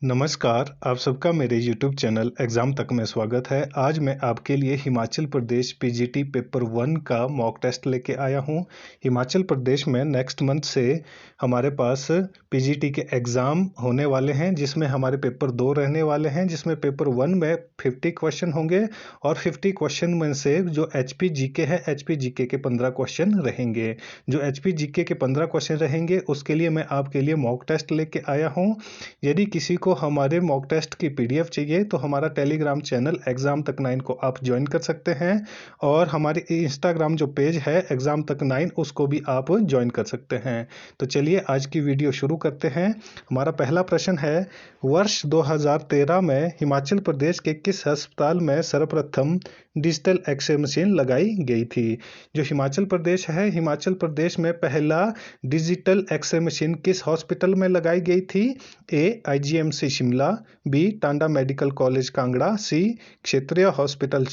नमस्कार, आप सबका मेरे YouTube चैनल एग्ज़ाम तक में स्वागत है। आज मैं आपके लिए हिमाचल प्रदेश पीजीटी पेपर 1 का मॉक टेस्ट लेके आया हूँ। हिमाचल प्रदेश में नेक्स्ट मंथ से हमारे पास पीजीटी के एग्ज़ाम होने वाले हैं, जिसमें हमारे पेपर 2 रहने वाले हैं, जिसमें पेपर 1 में 50 क्वेश्चन होंगे और 50 क्वेश्चन में से जो एचपी जीके है, एचपी जीके के 15 क्वेश्चन रहेंगे। जो एचपी जीके के 15 क्वेश्चन रहेंगे, उसके लिए मैं आपके लिए मॉक टेस्ट लेके आया हूँ। यदि किसी को हमारे मॉक टेस्ट की पीडीएफ चाहिए तो हमारा टेलीग्राम चैनल एग्जाम तक 9 को आप ज्वाइन कर सकते हैं और हमारे इंस्टाग्राम जो पेज है एग्जाम तक 9 उसको भी आप ज्वाइन कर सकते हैं। तो चलिए आज की वीडियो शुरू करते हैं। हमारा पहला प्रश्न है, वर्ष 2013 में हिमाचल प्रदेश के किस अस्पताल में सर्वप्रथम डिजिटल एक्सरे मशीन लगाई गई थी? जो हिमाचल प्रदेश है, हिमाचल प्रदेश में पहला डिजिटल एक्सरे मशीन किस हॉस्पिटल में लगाई गई थी? A IGMC Shimla, B Tanda medical college Kangra, C क्षेत्रीय hospital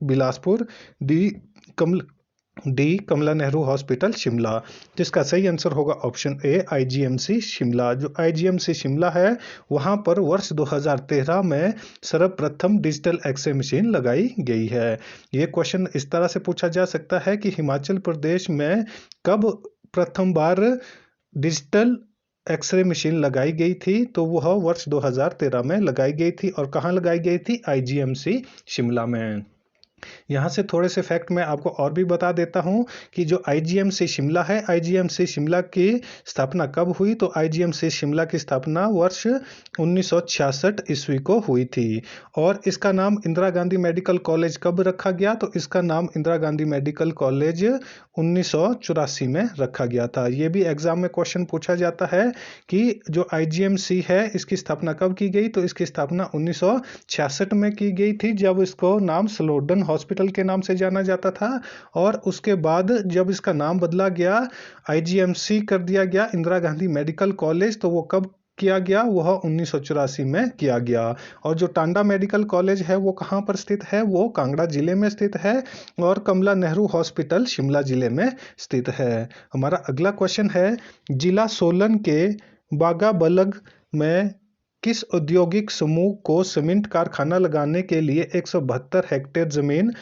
Bilaspur, D Kamla Nehru hospital Shimla. जिसका सही आंसर होगा ऑप्शन ए आईजीएमसी शिमला। जो आईजीएमसी शिमला है वहां पर वर्ष 2013 में सर्वप्रथम डिजिटल एक्सरे मशीन लगाई गई है। ये क्वेश्चन इस तरह से पूछा जा सकता है कि हिमाचल प्रदेश में कब प्रथम बार डिजिटल एक्सरे मशीन लगाई गई थी? तो वह वर्ष 2013 में लगाई गई थी। और कहाँ लगाई गई थी? आईजीएमसी शिमला में। यहाँ से थोड़े से फैक्ट मैं आपको और भी बता देता हूँ कि जो आईजीएमसी शिमला है, आईजीएमसी शिमला की स्थापना कब हुई? तो आईजीएमसी शिमला की स्थापना वर्ष 1966 ईस्वी को हुई थी। और इसका नाम इंदिरा गांधी मेडिकल कॉलेज कब रखा गया? तो इसका नाम इंदिरा गांधी मेडिकल कॉलेज 1984 में रखा गया था। ये भी एग्जाम में क्वेश्चन पूछा जाता है कि जो आईजीएमसी है इसकी स्थापना कब की गई? तो इसकी स्थापना 1966 में की गई थी, जब इसको नाम स्लोडन हॉस्पिटल के नाम से जाना जाता था। और उसके बाद जब इसका नाम बदला गया, आईजीएमसी कर दिया गया इंदिरा गांधी मेडिकल कॉलेज, तो वो कब किया गया? वह 1984 में किया गया। और जो टांडा मेडिकल कॉलेज है वो कहाँ पर स्थित है? वो कांगड़ा जिले में स्थित है। और कमला नेहरू हॉस्पिटल शिमला जिले में स्थित है। हमारा अगला क्वेश्चन है, जिला सोलन के बागाबलग में किस औद्योगिक समूह को सीमेंट कारखाना लगाने के लिए 172 हेक्टेयर जमीन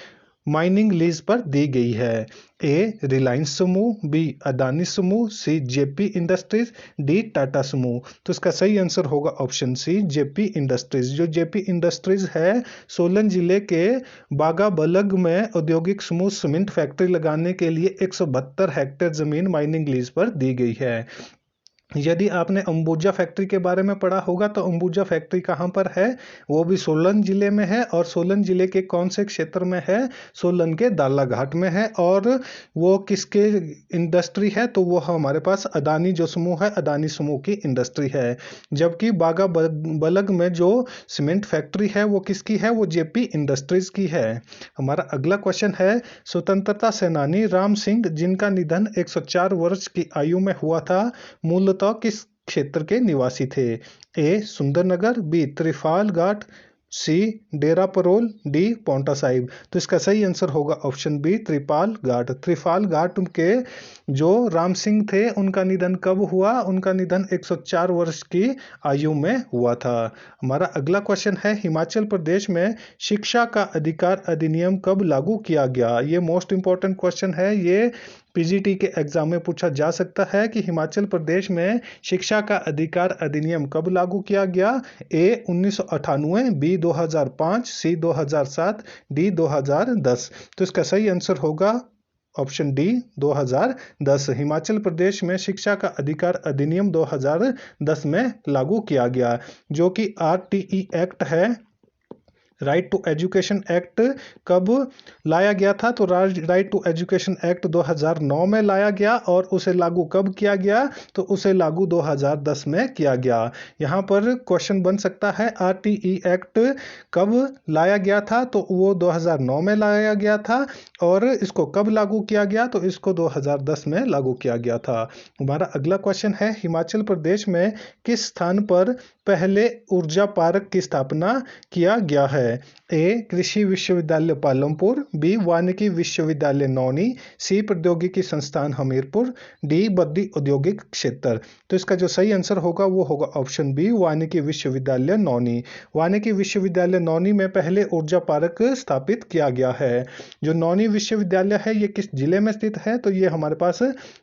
माइनिंग लीज पर दी गई है? ए रिलायंस समूह, बी अदानी समूह, C JP industries, D Tata समूह। तो इसका सही आंसर होगा ऑप्शन सी जेपी इंडस्ट्रीज। जो जेपी इंडस्ट्रीज है सोलन जिले के बागाबलग में औद्योगिक समूह सीमेंट फैक्ट्री लगाने के लिए 172 हेक्टेयर जमीन माइनिंग लीज पर दी गई है। यदि आपने अंबुजा फैक्ट्री के बारे में पढ़ा होगा तो अंबुजा फैक्ट्री कहाँ पर है? वो भी सोलन जिले में है। और सोलन जिले के कौन से क्षेत्र में है? सोलन के दालाघाट में है। और वो किसके इंडस्ट्री है? तो वो हमारे पास अदानी जो समूह है, अदानी समूह की इंडस्ट्री है। जबकि बागाबलग में जो सीमेंट फैक्ट्री है वो किसकी है? वो जेपी इंडस्ट्रीज की है। हमारा अगला क्वेश्चन है, स्वतंत्रता सेनानी राम सिंह जिनका निधन 104 वर्ष की आयु में हुआ था, मूलतः किस क्षेत्र के निवासी थे? ए सुंदरनगर, बी त्रिफाल घाट, सी डेरा परोल, डी पौंटा साहिब। तो इसका सही आंसर होगा ऑप्शन बी त्रिपाल घाट। त्रिपाल घाट के जो राम सिंह थे उनका निधन कब हुआ? उनका निधन 104 वर्ष की आयु में हुआ था। हमारा अगला क्वेश्चन है, हिमाचल प्रदेश में शिक्षा का अधिकार अधिनियम कब लागू किया गया? ये मोस्ट इंपॉर्टेंट क्वेश्चन है। ये पीजीटी के एग्जाम में पूछा जा सकता है कि हिमाचल प्रदेश में शिक्षा का अधिकार अधिनियम कब लागू किया गया? ए 1998, बी 2005, सी 2007, डी 2010। तो इसका सही आंसर होगा ऑप्शन डी 2010। हिमाचल प्रदेश में शिक्षा का अधिकार अधिनियम 2010 में लागू किया गया, जो कि आरटीई एक्ट है, राइट टू एजुकेशन एक्ट। कब लाया गया था? तो राइट टू एजुकेशन एक्ट 2009 में लाया गया। और उसे लागू कब किया गया? तो उसे लागू 2010 में किया गया। यहाँ पर क्वेश्चन बन सकता है, आरटीई एक्ट कब लाया गया था? तो वो 2009 में लाया गया था। और इसको कब लागू किया गया? तो इसको 2010 में लागू किया गया था। हमारा अगला क्वेश्चन है, हिमाचल प्रदेश में किस स्थान पर पहले ऊर्जा पार्क की स्थापना किया गया है? है? ए कृषि विश्वविद्यालय पालमपुर, बी वानिकी विश्वविद्यालय नौनी, सी प्रौद्योगिकी संस्थान हमीरपुर, डी बद्दी औद्योगिक क्षेत्र। तो इसका जो सही आंसर होगा वो होगा ऑप्शन बी वानिकी विश्वविद्यालय नौनी। वानिकी विश्वविद्यालय नौनी में पहले ऊर्जा पार्क स्थापित किया गया है। जो नौनी विश्वविद्यालय है ये किस जिले में स्थित है? तो ये हमारे पास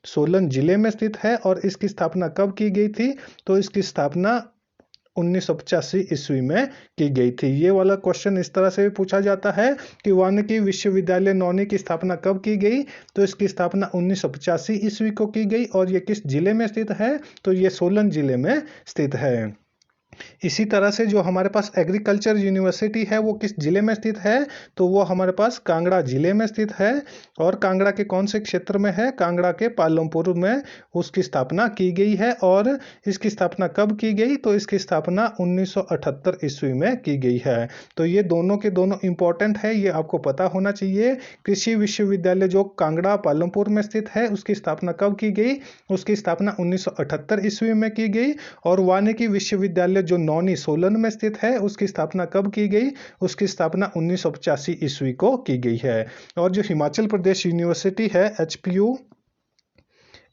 सोलन जिले में स्थित है। और इसकी स्थापना कब की गई थी? तो इसकी स्थापना 1985 ईस्वी में की गई थी। ये वाला क्वेश्चन इस तरह से भी पूछा जाता है कि वानिकी विश्वविद्यालय नौनी की स्थापना कब की गई? तो इसकी स्थापना 1985 ईस्वी को की गई। और ये किस जिले में स्थित है? तो ये सोलन जिले में स्थित है। इसी तरह से जो हमारे पास एग्रीकल्चर यूनिवर्सिटी है वो किस जिले में स्थित है? तो वो हमारे पास कांगड़ा जिले में स्थित है। और कांगड़ा के कौन से क्षेत्र में है? कांगड़ा के पालमपुर में उसकी स्थापना की गई है। और इसकी स्थापना कब की गई? तो इसकी स्थापना 1978 ईस्वी में की गई है। तो ये दोनों के दोनों इंपॉर्टेंट है, ये आपको पता होना चाहिए। कृषि विश्वविद्यालय जो कांगड़ा पालमपुर में स्थित है उसकी स्थापना कब की गई? उसकी स्थापना 1978 ईस्वी में की गई। और वानिकी विश्वविद्यालय जो नौनी सोलन में स्थित है उसकी स्थापना कब की गई? उसकी स्थापना 1985 ईस्वी को की गई है। और जो हिमाचल प्रदेश यूनिवर्सिटी है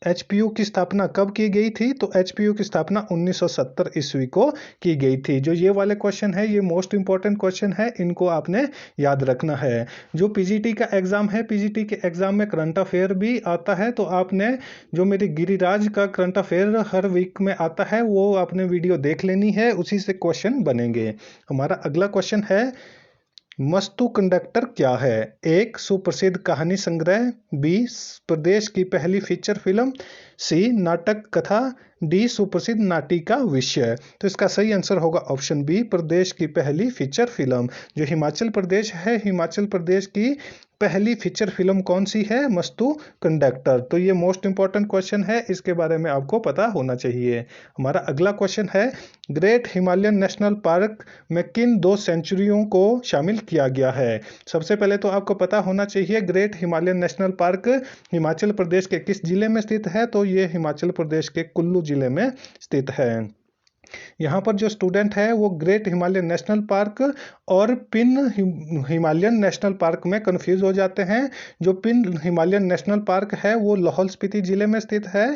एचपीयू की स्थापना कब की गई थी? तो एचपीयू की स्थापना 1970 ईस्वी को की गई थी। जो ये वाले क्वेश्चन है ये मोस्ट इंपॉर्टेंट क्वेश्चन है, इनको आपने याद रखना है। जो पीजीटी का एग्जाम है, पीजीटी के एग्जाम में करंट अफेयर भी आता है। तो आपने जो मेरी गिरिराज का करंट अफेयर हर वीक में आता है वो आपने वीडियो देख लेनी है, उसी से क्वेश्चन बनेंगे। हमारा अगला क्वेश्चन है मस्तु कंडक्टर क्या है? एक सुप्रसिद्ध कहानी संग्रह, बी प्रदेश की पहली फीचर फिल्म, सी नाटक कथा, डी सुप्रसिद्ध नाटिका विषय। तो इसका सही आंसर होगा ऑप्शन बी प्रदेश की पहली फीचर फिल्म। जो हिमाचल प्रदेश है, हिमाचल प्रदेश की पहली फीचर फिल्म कौन सी है? मस्तु कंडक्टर। तो ये मोस्ट इंपॉर्टेंट क्वेश्चन है, इसके बारे में आपको पता होना चाहिए। हमारा अगला क्वेश्चन है ग्रेट हिमालयन नेशनल पार्क में किन 2 सेंचुरियों को शामिल किया गया है? सबसे पहले तो आपको पता होना चाहिए great Himalayan national park Himachal Pradesh के किस जिले में स्थित है? तो ये हिमाचल प्रदेश के कुल्लू जिले में स्थित है। यहाँ पर जो स्टूडेंट है वो ग्रेट हिमालयन नेशनल पार्क और पिन हिमालयन नेशनल पार्क में कंफ्यूज हो जाते हैं। जो पिन हिमालयन नेशनल पार्क है वो लाहौल स्पीति जिले में स्थित है।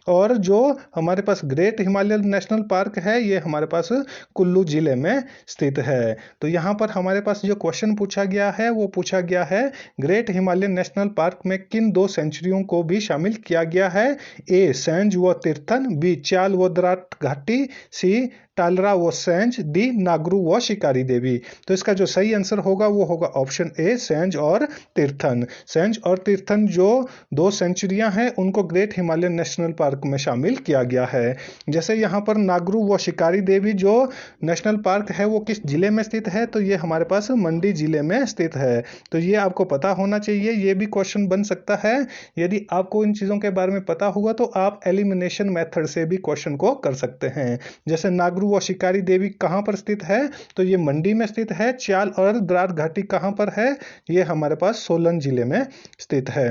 और जो हमारे पास ग्रेट हिमालयन नेशनल पार्क है ये हमारे पास कुल्लू जिले में स्थित है। तो यहाँ पर हमारे पास जो क्वेश्चन पूछा गया है वो पूछा गया है ग्रेट हिमालयन नेशनल पार्क में किन 2 सेंचुरियों को भी शामिल किया गया है? ए सेंज व तीर्थन, बी चाल व द्राट घाटी, सी टालरा व सेंज, डी नागरू व शिकारी देवी। तो इसका जो सही आंसर होगा वो होगा ऑप्शन ए सेंज और तीर्थन। सेंज और तीर्थन जो 2 सेंचुरियां हैं उनको ग्रेट हिमालयन नेशनल पार्क में शामिल किया गया है। जैसे यहाँ पर नागरू व शिकारी देवी जो नेशनल पार्क है वो किस जिले में स्थित है? तो ये हमारे पास मंडी जिले में स्थित है। तो ये आपको पता होना चाहिए, ये भी क्वेश्चन बन सकता है। यदि आपको इन चीजों के बारे में पता होगा तो आप एलिमिनेशन मेथड से भी क्वेश्चन को कर सकते हैं। जैसे नागरू व शिकारी देवी कहां पर स्थित है? तो ये मंडी में स्थित है। चाल और द्रार घाटी कहां पर है? ये हमारे पास सोलन जिले में स्थित है।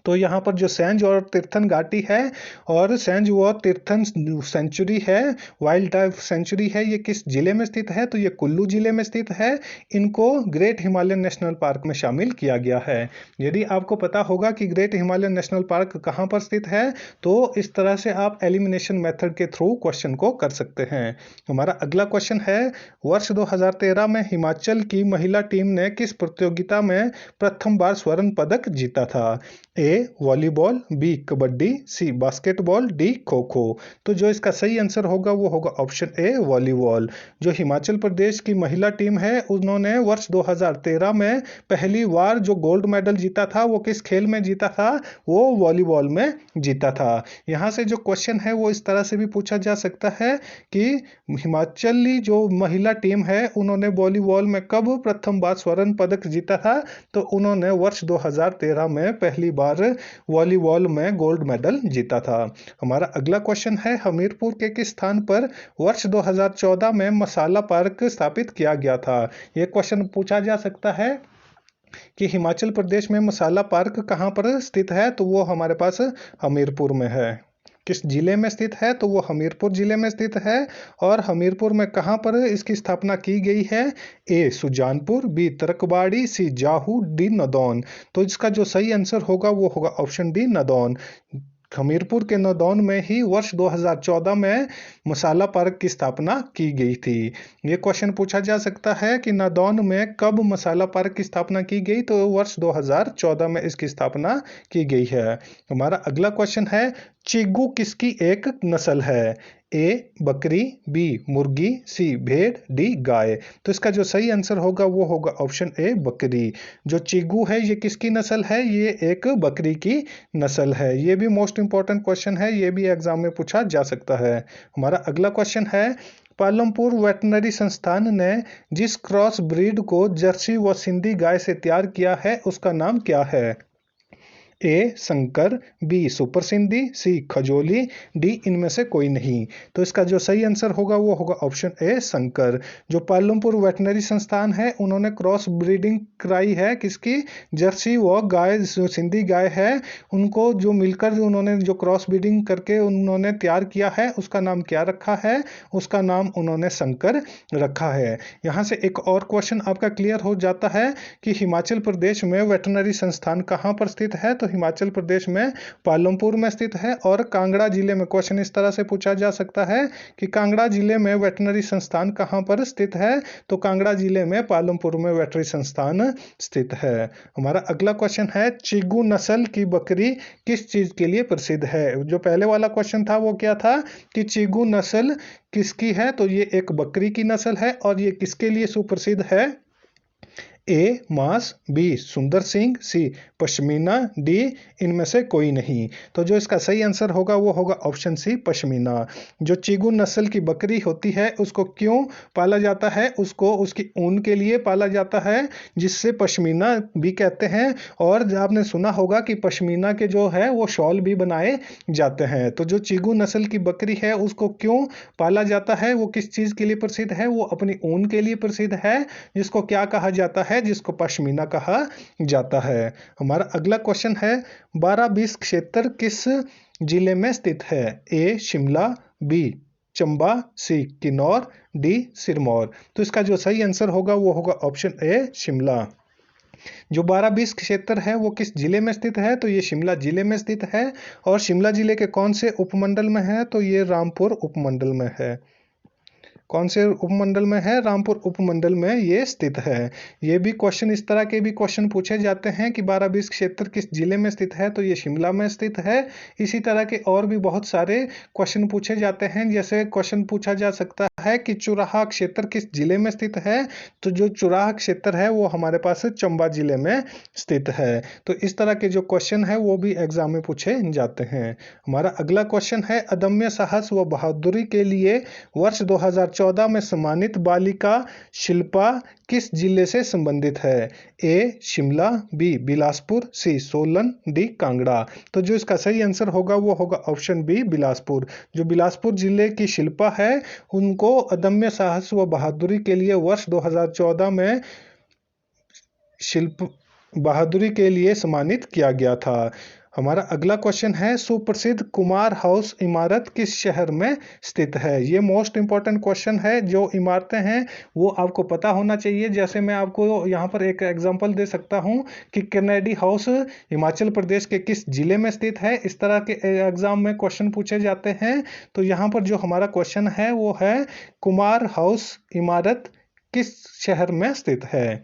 तो यहाँ पर जो सेंज और तीर्थन घाटी है और सेंज व तीर्थन सेंचुरी है, वाइल्ड लाइफ सेंचुरी है, ये किस जिले में स्थित है? तो ये कुल्लू जिले में स्थित है। इनको ग्रेट हिमालयन नेशनल पार्क में शामिल किया गया है। यदि आपको पता होगा कि ग्रेट हिमालयन नेशनल पार्क कहाँ पर स्थित है तो इस तरह से आप एलिमिनेशन मेथड के थ्रू क्वेश्चन को कर सकते हैं। हमारा अगला क्वेश्चन है वर्ष 2013 में हिमाचल की महिला टीम ने किस प्रतियोगिता में प्रथम बार स्वर्ण पदक जीता था? ए वॉलीबॉल, बी कबड्डी, सी बास्केटबॉल, डी खो खो। तो जो इसका सही आंसर होगा वो होगा ऑप्शन ए वॉलीबॉल। जो हिमाचल प्रदेश की महिला टीम है उन्होंने वर्ष 2013 में पहली बार जो गोल्ड मेडल जीता था वो किस खेल में जीता था? वो वॉलीबॉल में जीता था। यहाँ से जो क्वेश्चन है वो इस तरह से भी पूछा जा सकता है कि हिमाचली जो महिला टीम है उन्होंने वॉलीबॉल में कब प्रथम बार स्वर्ण पदक जीता था? तो उन्होंने वर्ष 2013 में पहली बार वॉलीबॉल में गोल्ड मेडल जीता था। हमारा अगला क्वेश्चन है हमीरपुर के किस स्थान पर वर्ष 2014 में मसाला पार्क स्थापित किया गया था? यह क्वेश्चन पूछा जा सकता है कि हिमाचल प्रदेश में मसाला पार्क कहां पर स्थित है? तो वो हमारे पास हमीरपुर में है। किस जिले में स्थित है? तो वो हमीरपुर जिले में स्थित है। और हमीरपुर में कहाँ पर इसकी स्थापना की गई है? ए सुजानपुर, बी तरकबाड़ी, सी जाहू, डी नदौन। तो इसका जो सही आंसर होगा वो होगा ऑप्शन डी नदौन। हमीरपुर के नदौन में ही वर्ष 2014 में मसाला पार्क की स्थापना की गई थी। ये क्वेश्चन पूछा जा सकता है कि नदौन में कब मसाला पार्क की स्थापना की गई? तो वर्ष 2014 में इसकी स्थापना की गई है। हमारा अगला क्वेश्चन है, चीगू किसकी एक नस्ल है? ए बकरी, बी मुर्गी, सी भेड़, डी गाय। तो इसका जो सही आंसर होगा वो होगा ऑप्शन ए बकरी। जो चीगू है ये किसकी नस्ल है? ये एक बकरी की नस्ल है। ये भी मोस्ट इंपॉर्टेंट क्वेश्चन है, ये भी एग्जाम में पूछा जा सकता है। हमारा अगला क्वेश्चन है, पालमपुर वेटनरी संस्थान ने जिस क्रॉस ब्रीड को जर्सी व सिंधी गाय से तैयार किया है उसका नाम क्या है? A Shankar, B super Sindhi, C Khajoli, D इनमें से कोई नहीं। तो इसका जो सही आंसर होगा वो होगा ऑप्शन ए शंकर। जो पालमपुर वेटनरी संस्थान है उन्होंने क्रॉस ब्रीडिंग कराई है किसकी? जर्सी व गाय, जो सिंधी गाय है उनको जो मिलकर जो उन्होंने जो क्रॉस ब्रीडिंग करके उन्होंने तैयार किया है उसका नाम क्या रखा है? उसका नाम उन्होंने शंकर रखा है। यहाँ से एक और क्वेश्चन आपका क्लियर हो जाता है कि हिमाचल प्रदेश में वेटनरी संस्थान कहाँ पर स्थित है? तो हिमाचल प्रदेश में पालमपुर में स्थित है। और कांगड़ा जिले में क्वेश्चन इस तरह से पूछा जा सकता है कि कांगड़ा जिले में वेटनरी संस्थान कहाँ पर स्थित है? तो कांगड़ा जिले में पालमपुर में वेटनरी संस्थान स्थित है। हमारा अगला क्वेश्चन है, चीगू नस्ल की बकरी किस चीज के लिए प्रसिद्ध है? जो पहले वाला क्वेश्चन था वो क्या था कि चीगू नस्ल किसकी है? तो ये एक बकरी की नस्ल है। और ये किसके लिए सुप्रसिद्ध है? ए मांस, बी सुंदर सिंह, सी पश्मीना, डी इनमें से कोई नहीं। तो जो इसका सही आंसर होगा वो होगा ऑप्शन सी पश्मीना। जो चीगू नस्ल की बकरी होती है उसको क्यों पाला जाता है? उसको उसकी ऊन के लिए पाला जाता है जिससे पश्मीना भी कहते हैं। और आपने सुना होगा कि पश्मीना के जो है वो शॉल भी बनाए जाते हैं। तो जो चीगू नस्ल की बकरी है उसको क्यों पाला जाता है? वो किस चीज के लिए प्रसिद्ध है? वो अपनी ऊन के लिए प्रसिद्ध है जिसको क्या कहा जाता है? जिसको पश्मीना कहा जाता है। हमारा अगला क्वेश्चन है, 12-20 क्षेत्र किस जिले में स्थित है? ए शिमला, बी चंबा, सी किन्नौर, डी सिरमौर। तो इसका जो सही आंसर होगा वो होगा ऑप्शन ए शिमला। जो 12-20 क्षेत्र है वो किस जिले में स्थित है? तो ये शिमला जिले में स्थित है। और शिमला जिले के कौन से उपमंडल में है? तो ये रामपुर उपमंडल में है। कौन से उपमंडल में है? रामपुर उपमंडल में ये स्थित है। ये भी क्वेश्चन इस तरह के भी क्वेश्चन पूछे जाते हैं कि 12-20 क्षेत्र किस जिले में स्थित है? तो ये शिमला में स्थित है। इसी तरह के और भी बहुत सारे क्वेश्चन पूछे जाते हैं। जैसे क्वेश्चन पूछा जा सकता है कि चुराहा क्षेत्र किस जिले में स्थित है? तो जो चुराहा क्षेत्र है वो हमारे पास चंबा जिले में स्थित है। तो इस तरह के जो क्वेश्चन है वो भी एग्जाम में पूछे जाते हैं। हमारा अगला क्वेश्चन है, अदम्य साहस व बहादुरी के लिए वर्ष 2014 में सम्मानित बालिका शिल्पा किस जिले से संबंधित है? ए शिमला, बी बिलासपुर, सी सोलन, डी कांगड़ा। तो जो इसका सही आंसर होगा वो होगा ऑप्शन बी बिलासपुर। जो बिलासपुर जिले की शिल्पा है उनको अदम्य साहस व बहादुरी के लिए वर्ष 2014 में शिल्प बहादुरी के लिए सम्मानित किया गया था। हमारा अगला क्वेश्चन है, सुप्रसिद्ध कुमार हाउस इमारत किस शहर में स्थित है? ये मोस्ट इंपॉर्टेंट क्वेश्चन है। जो इमारतें हैं वो आपको पता होना चाहिए। जैसे मैं आपको यहाँ पर एक एग्जांपल दे सकता हूँ कि कैनेडी हाउस हिमाचल प्रदेश के किस जिले में स्थित है। इस तरह के एग्जाम में क्वेश्चन पूछे जाते हैं। तो यहाँ पर जो हमारा क्वेश्चन है वो है, कुमार हाउस इमारत किस शहर में स्थित है?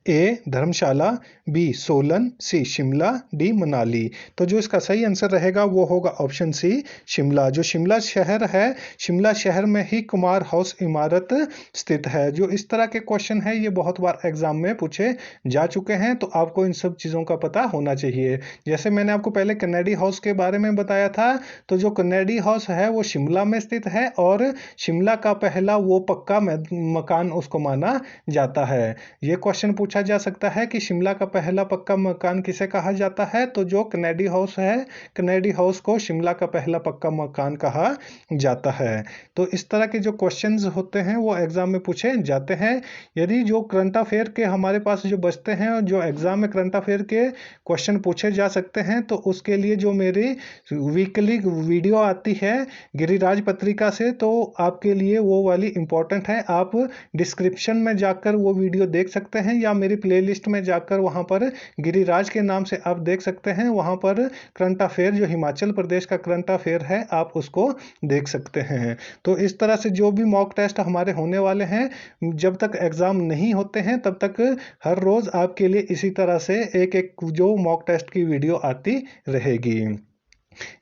ए धर्मशाला, बी सोलन, सी शिमला, डी मनाली। तो जो इसका सही आंसर रहेगा वो होगा ऑप्शन सी शिमला। जो शिमला शहर है, शिमला शहर में ही कुमार हाउस इमारत स्थित है। जो इस तरह के क्वेश्चन है ये बहुत बार एग्जाम में पूछे जा चुके हैं। तो आपको इन सब चीज़ों का पता होना चाहिए। जैसे मैंने आपको पहले कनेडी हाउस के बारे में बताया था, तो जो कनेडी हाउस है वो शिमला में स्थित है और शिमला का पहला वो पक्का मकान उसको माना जाता है। ये क्वेश्चन पूछा पूछा जा सकता है कि शिमला का पहला पक्का मकान किसे कहा जाता है, तो जो कनेडी हाउस है, कनेडी हाउस को शिमला का पहला पक्का मकान कहा जाता है। तो इस तरह के जो क्वेश्चंस होते हैं वो एग्जाम में पूछे जाते हैं। यदि जो करंट अफेयर के हमारे पास जो बचते हैं और जो एग्जाम में करंट अफेयर के क्वेश्चन पूछे जा सकते हैं, तो उसके लिए जो मेरी वीकली वीडियो आती है गिरिराज पत्रिका से, तो आपके लिए वो वाली इंपॉर्टेंट है। आप डिस्क्रिप्शन में जाकर वो वीडियो देख सकते हैं या मेरी प्लेलिस्ट में जाकर वहाँ पर गिरिराज के नाम से आप देख सकते हैं। वहाँ पर करंट अफेयर जो हिमाचल प्रदेश का करंट अफेयर है आप उसको देख सकते हैं। तो इस तरह से जो भी मॉक टेस्ट हमारे होने वाले हैं, जब तक एग्जाम नहीं होते हैं तब तक हर रोज आपके लिए इसी तरह से एक एक जो मॉक टेस्ट की वीडियो आती रहेगी।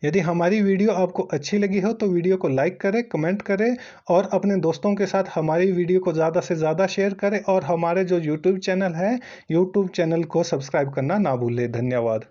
यदि हमारी वीडियो आपको अच्छी लगी हो तो वीडियो को लाइक करें, कमेंट करें और अपने दोस्तों के साथ हमारी वीडियो को ज़्यादा से ज़्यादा शेयर करें और हमारे जो यूट्यूब चैनल है यूट्यूब चैनल को सब्सक्राइब करना ना भूलें। धन्यवाद।